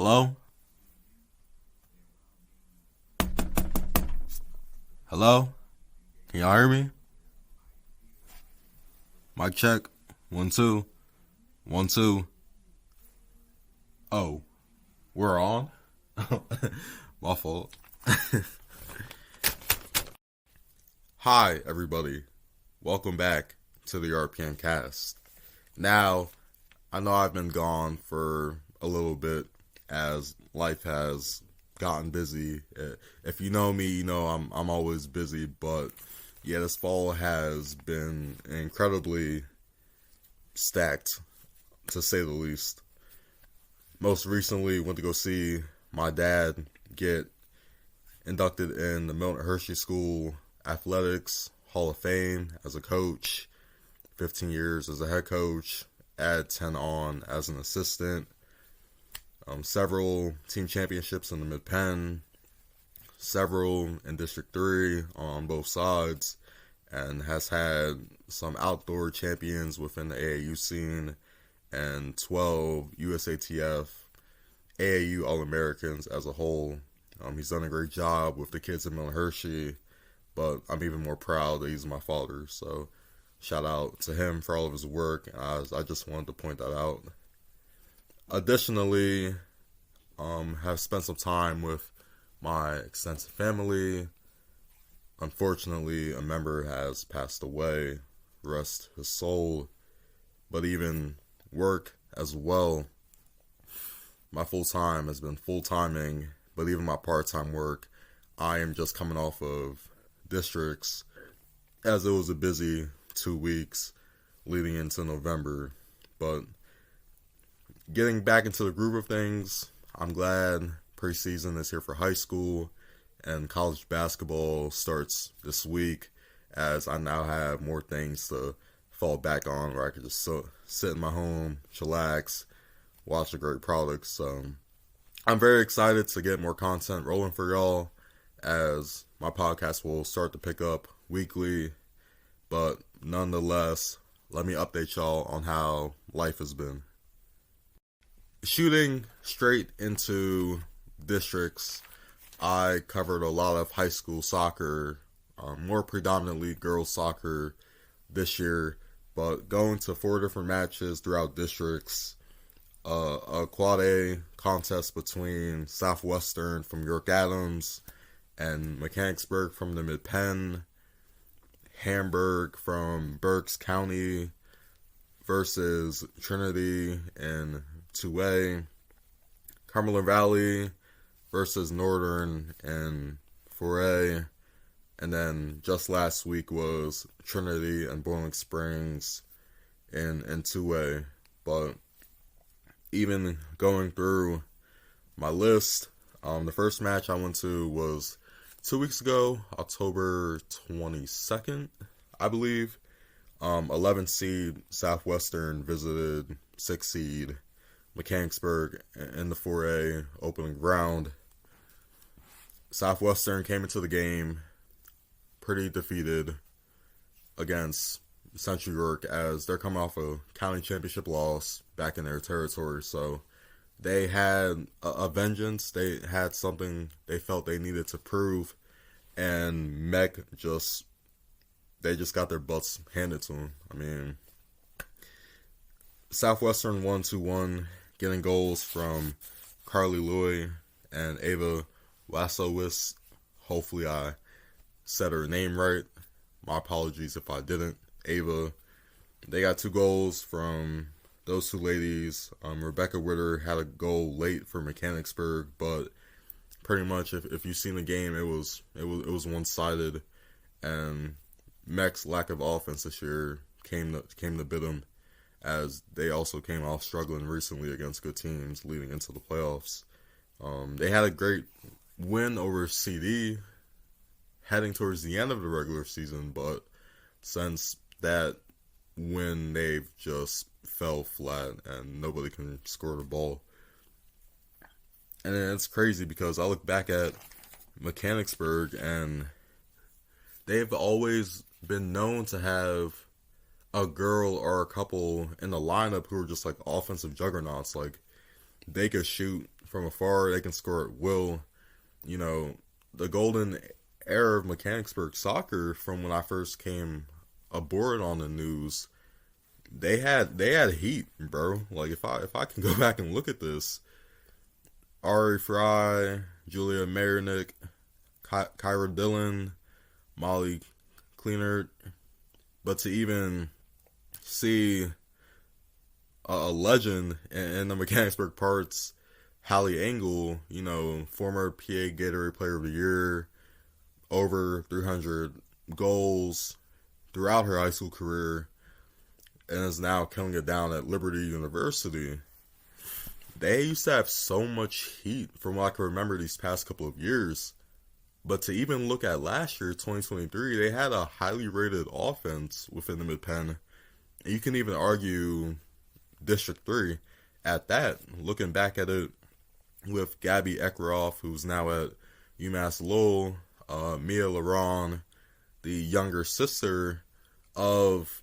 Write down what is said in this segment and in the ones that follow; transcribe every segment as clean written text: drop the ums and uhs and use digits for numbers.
Hello? Hello? Can y'all hear me? Mic check. 1, 2. 1, 2. Oh, we're on? My fault. Hi, everybody. Welcome back to the RPNcast. Now, I know I've been gone for a little bit as life has gotten busy. If you know me, you know I'm always busy, but yeah, this fall has been incredibly stacked, to say the least. Most recently, went to go see my dad get inducted in the Milton Hershey School Athletics Hall of Fame as a coach, 15 years as a head coach, add 10 on as an assistant, several team championships in the Mid-Penn, several in District 3 on both sides, and has had some outdoor champions within the AAU scene and 12 USATF AAU All-Americans as a whole. He's done a great job with the kids in Milton Hershey, but I'm even more proud that he's my father. So shout out to him for all of his work. I just wanted to point that out. Additionally, have spent some time with my extensive family. Unfortunately, a member has passed away. Rest his soul. But even work as well. My full-time has been full-timing, but even my part-time work, I am just coming off of districts, as it was a busy 2 weeks leading into November. But getting back into the groove of things, I'm glad preseason is here for high school, and college basketball starts this week, as I now have more things to fall back on where I could just sit in my home, chillax, watch the great products. So I'm very excited to get more content rolling for y'all, as my podcast will start to pick up weekly. But nonetheless, let me update y'all on how life has been. Shooting straight into districts, I covered a lot of high school soccer, more predominantly girls soccer this year, but going to 4 different matches throughout districts, a Quad A contest between Southwestern from York Adams and Mechanicsburg from the Mid-Penn, Hamburg from Berks County versus Trinity in 2A, Cumberland Valley versus Northern in 4A, and then just last week was Trinity and Boiling Springs in 2A. But even going through my list, the first match I went to was 2 weeks ago, October 22nd, I believe. 11 seed Southwestern visited 6 seed Mechanicsburg in the 4A opening round. Southwestern came into the game pretty defeated against Central York, as they're coming off a county championship loss back in their territory. So they had a vengeance. They had something they felt they needed to prove, and Mech just got their butts handed to them. I mean, Southwestern won 2-1, getting goals from Carly Loy and Ava Wasowis. Hopefully I said her name right. My apologies if I didn't. Ava. They got 2 goals from those 2 ladies. Rebecca Ritter had a goal late for Mechanicsburg, but pretty much if you've seen the game, it was one-sided, and Mech's lack of offense this year came to bit them, as they also came off struggling recently against good teams leading into the playoffs. They had a great win over CD heading towards the end of the regular season, but since that win, they've just fell flat and nobody can score the ball. And it's crazy because I look back at Mechanicsburg, and they've always been known to have a girl or a couple in the lineup who are just like offensive juggernauts. Like, they could shoot from afar. They can score at will. You know, the golden era of Mechanicsburg soccer from when I first came aboard on the news, they had heat, bro. Like if I can go back and look at this, Ari Fry, Julia Marinick, Kyra Dillon, Molly Cleanert, but to even see a legend in the Mechanicsburg parts, Hallie Engel, you know, former PA Gatorade Player of the Year, over 300 goals throughout her high school career, and is now killing it down at Liberty University. They used to have so much heat from what I can remember these past couple of years. But to even look at last year, 2023, they had a highly rated offense within the Mid-Penn. And you can even argue District 3 at that, looking back at it with Gabby Ekroff, who's now at UMass Lowell, Mia Laron, the younger sister of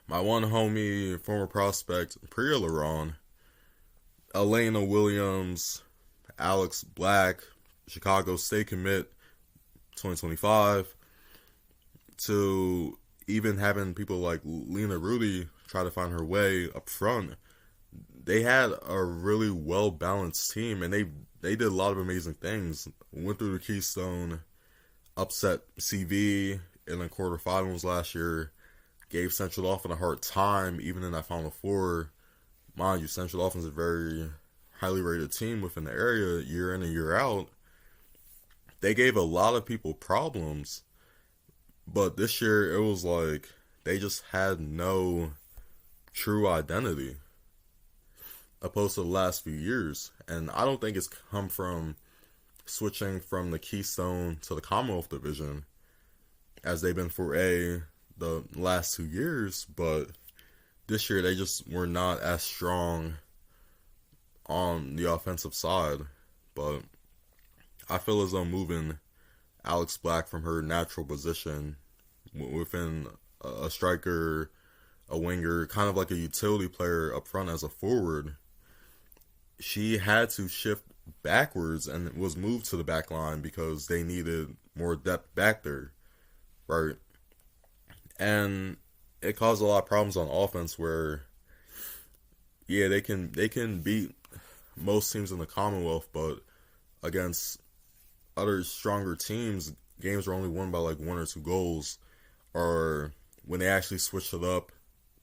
my one homie, former prospect, Priya Laron, Elena Williams, Alex Black, Chicago State commit 2025, to even having people like Lena Rudy try to find her way up front. They had a really well-balanced team, and they did a lot of amazing things. Went through the Keystone, upset CV in the quarterfinals last year, gave Central Dauphin a hard time, even in that Final Four. Mind you, Central Dauphin is a very highly rated team within the area year in and year out. They gave a lot of people problems, but this year it was like they just had no true identity opposed to the last few years. And I don't think it's come from switching from the Keystone to the Commonwealth Division, as they've been for the last 2 years, but this year they just were not as strong on the offensive side. But I feel as though moving Alex Black from her natural position within a striker, a winger, kind of like a utility player up front as a forward, she had to shift backwards and was moved to the back line because they needed more depth back there, right? And it caused a lot of problems on offense where, yeah, they can beat most teams in the Commonwealth, but against other stronger teams, games are only won by like 1 or 2 goals. Or when they actually switched it up,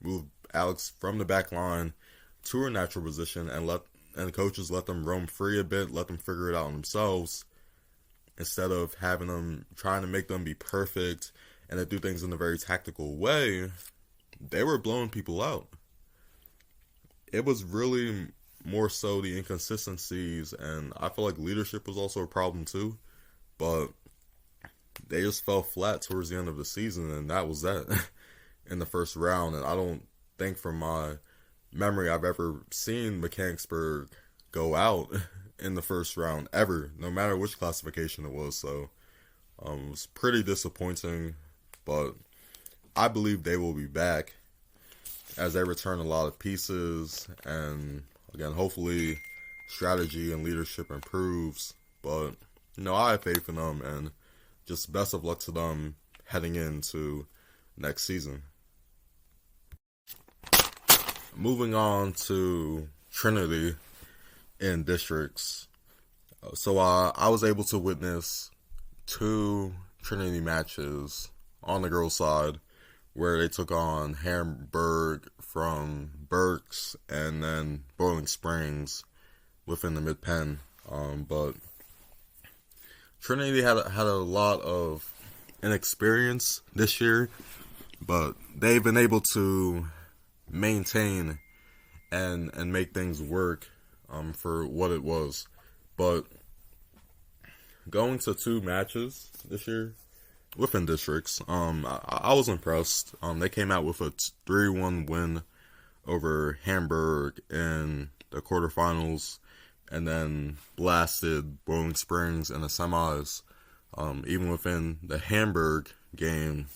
moved Alex from the back line to her natural position and the coaches let them roam free a bit, let them figure it out on themselves, instead of having them trying to make them be perfect and to do things in a very tactical way, they were blowing people out. It was really more so the inconsistencies, and I feel like leadership was also a problem too, but they just fell flat towards the end of the season, and that was that in the first round. And I don't think from my memory I've ever seen Mechanicsburg go out in the first round ever, no matter which classification it was. So it was pretty disappointing, but I believe they will be back as they return a lot of pieces, and again, hopefully strategy and leadership improves. But I have faith in them, and just best of luck to them heading into next season. Moving on to Trinity in districts. So I was able to witness 2 Trinity matches on the girls' side where they took on Hamburg from Berks and then Boiling Springs within the Mid-Penn. But Trinity had a lot of inexperience this year, but they've been able to maintain and make things work for what it was. But going to 2 matches this year within districts, I was impressed. They came out with a 3-1 win over Hamburg in the quarterfinals, and then blasted Boiling Springs in the semis. Even within the Hamburg game,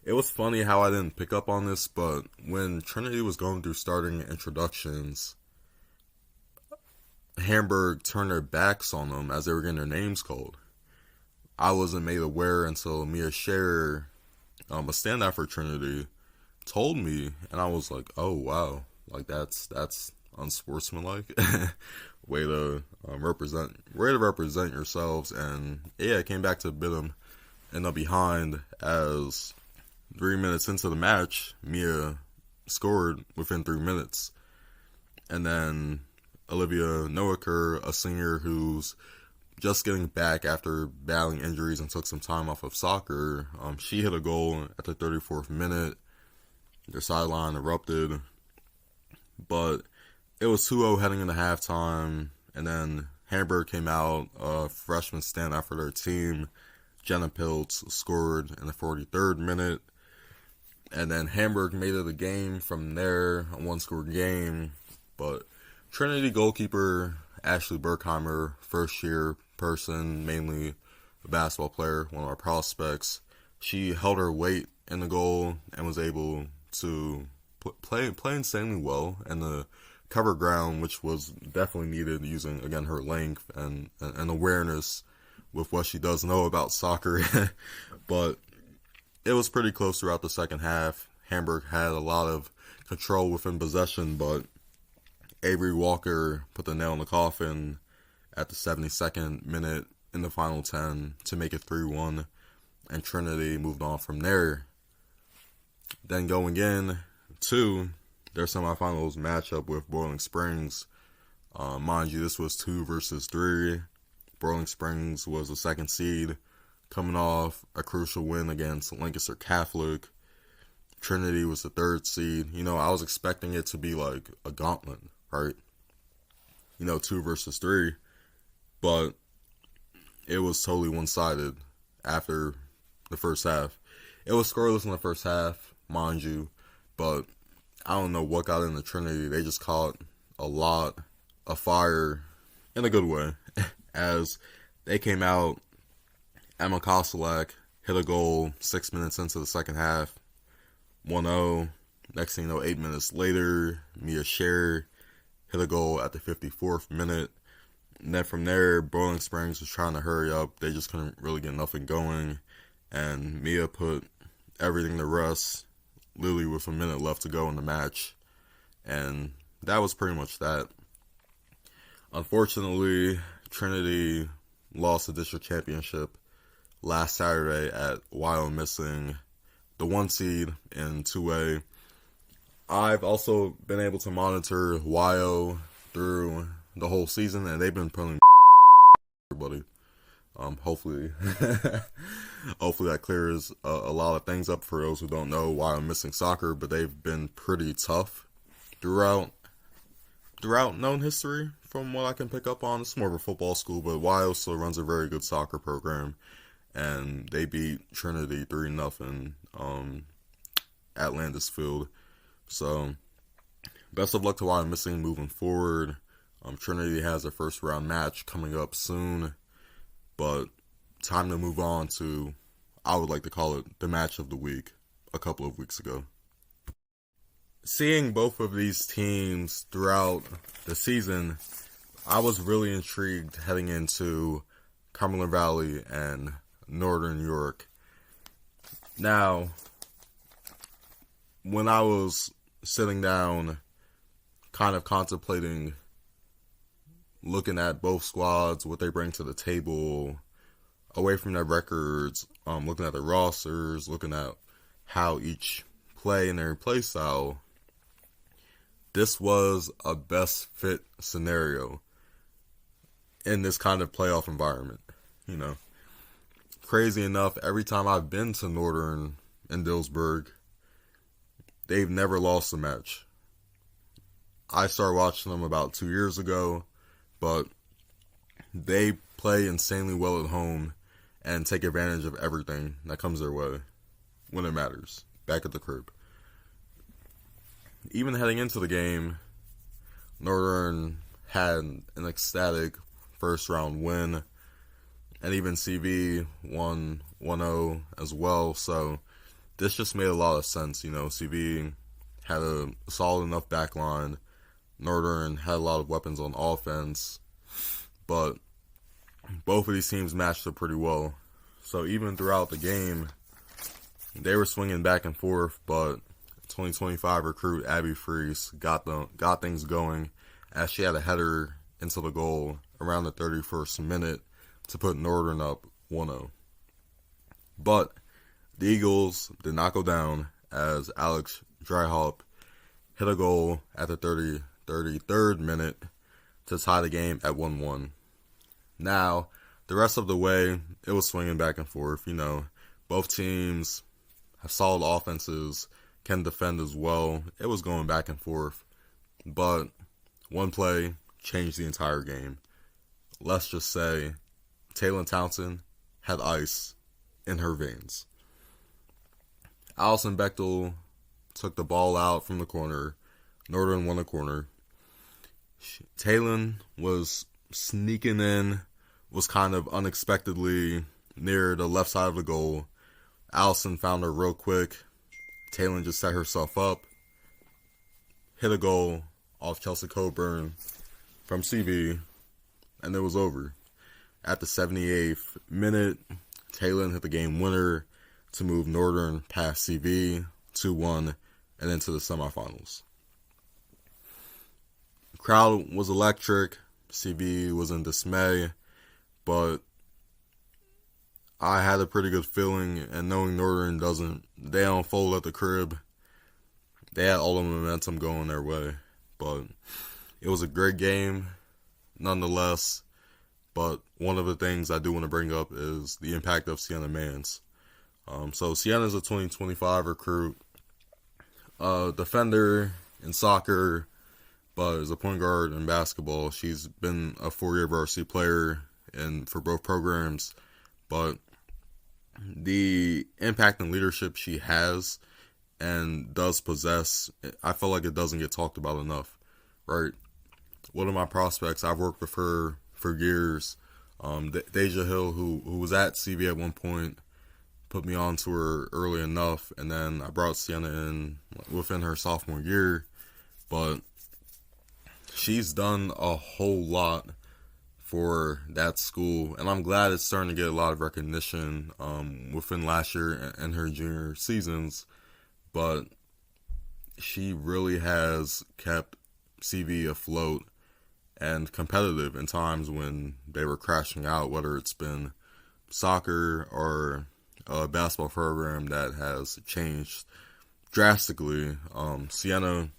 it was funny how I didn't pick up on this, but when Trinity was going through starting introductions, Hamburg turned their backs on them as they were getting their names called. I wasn't made aware until Mia Scherer, a standout for Trinity, told me, and I was like, "Oh wow, like that's unsportsmanlike." way to represent yourselves, and yeah, it came back to bit them in the behind as 3 minutes into the match, Mia scored within 3 minutes, and then Olivia Noaker, a senior who's just getting back after battling injuries and took some time off of soccer, she hit a goal at the 34th minute. Their sideline erupted, but it was 2-0 heading into halftime, and then Hamburg came out, a freshman standout for their team. Jenna Piltz scored in the 43rd minute, and then Hamburg made it a game from there, a one-score game, but Trinity goalkeeper Ashley Berkheimer, first-year person, mainly a basketball player, one of our prospects, she held her weight in the goal and was able to play insanely well in the cover ground, which was definitely needed using, again, her length and awareness with what she does know about soccer. But it was pretty close throughout the second half. Hamburg had a lot of control within possession, but Avery Walker put the nail in the coffin at the 72nd minute in the final 10 to make it 3-1, and Trinity moved on from there. Then going in to their semifinals matchup with Boiling Springs. Mind you, this was 2 versus 3. Boiling Springs was the second seed, coming off a crucial win against Lancaster Catholic. Trinity was the third seed. You know, I was expecting it to be like a gauntlet, right? 2 versus 3. But it was totally one-sided after the first half. It was scoreless in the first half, mind you, but I don't know what got into Trinity. They just caught a lot of fire in a good way. As they came out, Emma Kostelak hit a goal 6 minutes into the second half, 1-0. Next thing you know, 8 minutes later, Mia Scherer hit a goal at the 54th minute. And then from there, Boiling Springs was trying to hurry up. They just couldn't really get nothing going. And Mia put everything to rest, literally with a minute left to go in the match. And that was pretty much that. Unfortunately, Trinity lost the district championship last Saturday at Wyoming, missing the 1 seed in 2A. I've also been able to monitor YO through the whole season, and they've been pulling everybody. Hopefully that clears a lot of things up for those who don't know why I'm missing soccer, but they've been pretty tough throughout known history from what I can pick up on. It's more of a football school, but YO still runs a very good soccer program, and they beat Trinity 3-0 at Landis Field. So best of luck to YO missing moving forward. Trinity has a first round match coming up soon, but time to move on to, I would like to call it, the match of the week a couple of weeks ago. Seeing both of these teams throughout the season, I was really intrigued heading into Cumberland Valley and Northern York. Now, when I was sitting down, kind of contemplating, looking at both squads, what they bring to the table, away from their records, looking at their rosters, looking at how each play and their play style, this was a best fit scenario in this kind of playoff environment. Crazy enough, every time I've been to Northern and Dillsburg, they've never lost a match. I started watching them about 2 years ago, but they play insanely well at home and take advantage of everything that comes their way when it matters, back at the crib. Even heading into the game, Northern had an ecstatic first round win, and even CV won 1-0 as well, so this just made a lot of sense. CV had a solid enough back line. Northern had a lot of weapons on offense, but both of these teams matched up pretty well. So even throughout the game, they were swinging back and forth, but 2025 recruit Abby Freese got things going as she had a header into the goal around the 31st minute to put Northern up 1-0. But the Eagles did not go down as Alex Dryhope hit a goal at the 33rd minute to tie the game at 1-1. Now, the rest of the way, it was swinging back and forth. Both teams have solid offenses, can defend as well. It was going back and forth. But one play changed the entire game. Let's just say Taylor Townsend had ice in her veins. Allison Bechtel took the ball out from the corner. Northern won the corner. Taylor was sneaking in, was kind of unexpectedly near the left side of the goal. Allison found her real quick. Taylor just set herself up, hit a goal off Chelsea Coburn from CV, and it was over. At the 78th minute, Taylor hit the game winner to move Northern past CV 2-1 and into the semifinals. The crowd was electric. CV was in dismay, but I had a pretty good feeling, and knowing Northern they don't fold at the crib, they had all the momentum going their way. But it was a great game, nonetheless. But one of the things I do want to bring up is the impact of Sienna Mans. So Sienna is a 2025 recruit, defender in soccer, but as a point guard in basketball. She's been a 4-year varsity player for both programs, but the impact and leadership she has and does possess, I feel like it doesn't get talked about enough, right? One of my prospects, I've worked with her for years, Deja Hill, who was at CV at one point, put me on to her early enough, and then I brought Sienna in within her sophomore year, but she's done a whole lot for that school, and I'm glad it's starting to get a lot of recognition within last year and her junior seasons, but she really has kept CV afloat and competitive in times when they were crashing out, whether it's been soccer or a basketball program that has changed drastically. Sienna's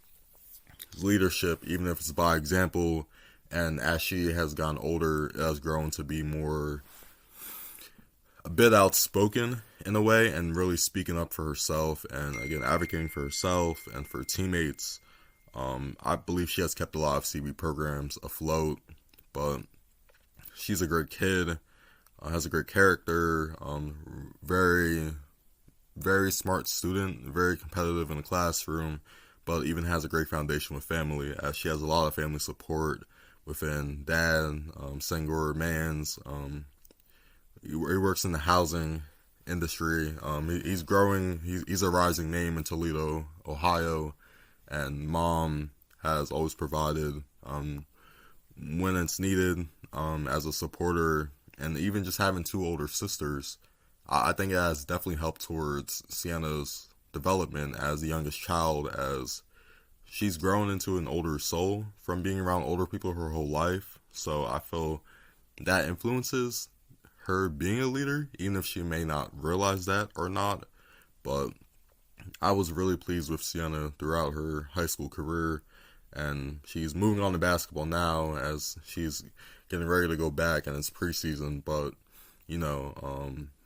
leadership, even if it's by example, and as she has gotten older, it has grown to be a bit outspoken in a way, and really speaking up for herself, and again, advocating for herself and for teammates. I believe she has kept a lot of CB programs afloat, but she's a great kid, has a great character, very, very smart student, very competitive in the classroom, but even has a great foundation with family, as she has a lot of family support within dad, Senghor Mans. He works in the housing industry. He's growing. He's a rising name in Toledo, Ohio, and mom has always provided when it's needed as a supporter, and even just having two older sisters, I think it has definitely helped towards Sienna's development as the youngest child, as she's grown into an older soul from being around older people her whole life. So I feel that influences her being a leader, even if she may not realize that or not. But I was really pleased with Sienna throughout her high school career, and she's moving on to basketball now as she's getting ready to go back, and it's preseason. But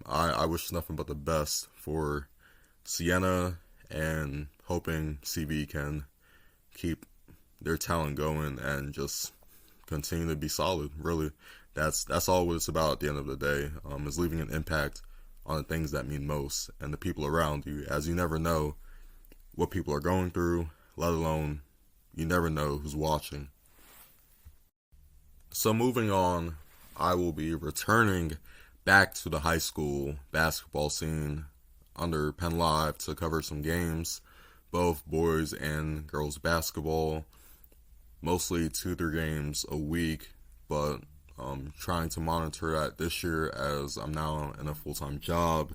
I wish nothing but the best for Sienna, and hoping CV can keep their talent going and just continue to be solid. Really, that's all what it's about at the end of the day, is leaving an impact on the things that mean most and the people around you, as you never know what people are going through, let alone you never know who's watching. So moving on, I will be returning back to the high school basketball scene under Penn Live to cover some games, both boys and girls basketball. mostly 2-3 games a week, but trying to monitor that this year as I'm now in a full-time job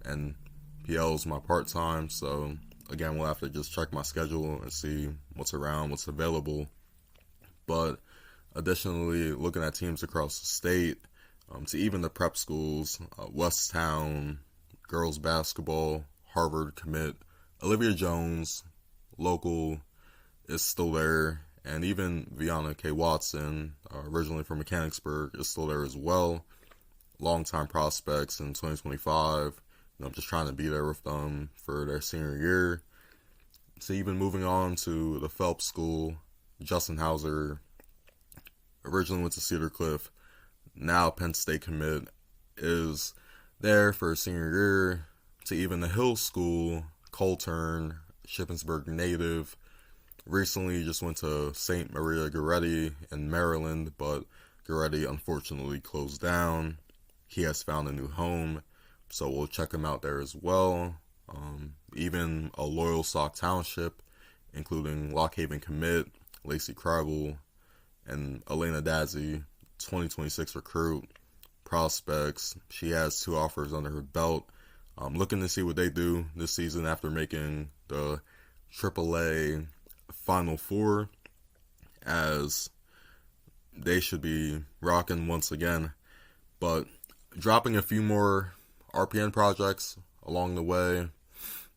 and PL is my part-time. So again, we'll have to just check my schedule and see what's around, what's available. But additionally, looking at teams across the state, to even the prep schools, Westtown, girls basketball, Harvard commit, Olivia Jones, local, is still there. And even Vianna K. Watson, originally from Mechanicsburg, is still there as well. Long-time prospects in 2025. I'm just trying to be there with them for their senior year. So even moving on to the Phelps School, Justin Hauser, originally went to Cedar Cliff, now Penn State commit, is there for a senior year. To even the Hill School, Colturn, Shippensburg native, recently just went to St. Maria Goretti in Maryland, but Goretti unfortunately closed down. He has found a new home, so we'll check him out there as well. Even a loyal Sauk Township, including Lock Haven commit, Lacey Kribel, and Elena Dazzi, 2026 recruit, prospects. She has 2 offers under her belt. I'm looking to see what they do this season after making the AAA Final Four, as they should be rocking once again. But dropping a few more RPN projects along the way,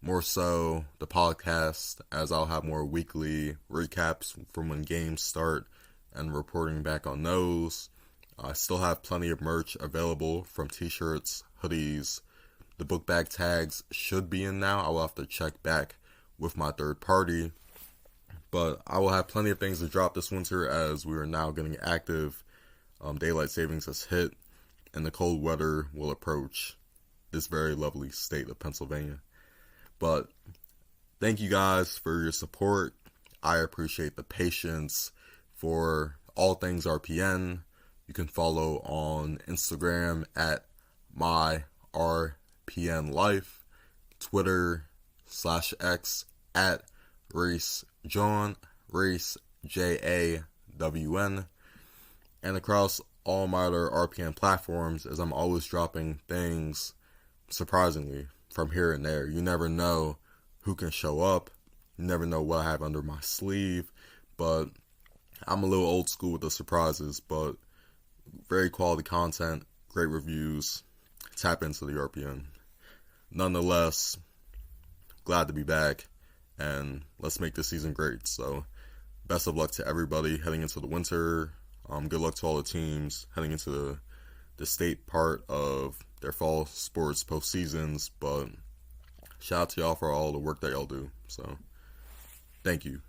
more so the podcast, as I'll have more weekly recaps from when games start and reporting back on those. I still have plenty of merch available, from t-shirts, hoodies. The book bag tags should be in now. I will have to check back with my third party. But I will have plenty of things to drop this winter, as we are now getting active. Daylight savings has hit, and the cold weather will approach this very lovely state of Pennsylvania. But thank you guys for your support. I appreciate the patience for all things RPN. You can follow on Instagram at MyRPNLife, Twitter /X at RaceJawn, Race JAWN, and across all my other RPN platforms, as I'm always dropping things surprisingly from here and there. You never know who can show up. You never know what I have under my sleeve. But I'm a little old school with the surprises, but very quality content, great reviews. Tap into the RPN. Nonetheless, glad to be back, and let's make this season great. So best of luck to everybody heading into the winter. Good luck to all the teams heading into the state part of their fall sports postseasons. But shout out to y'all for all the work that y'all do. So thank you.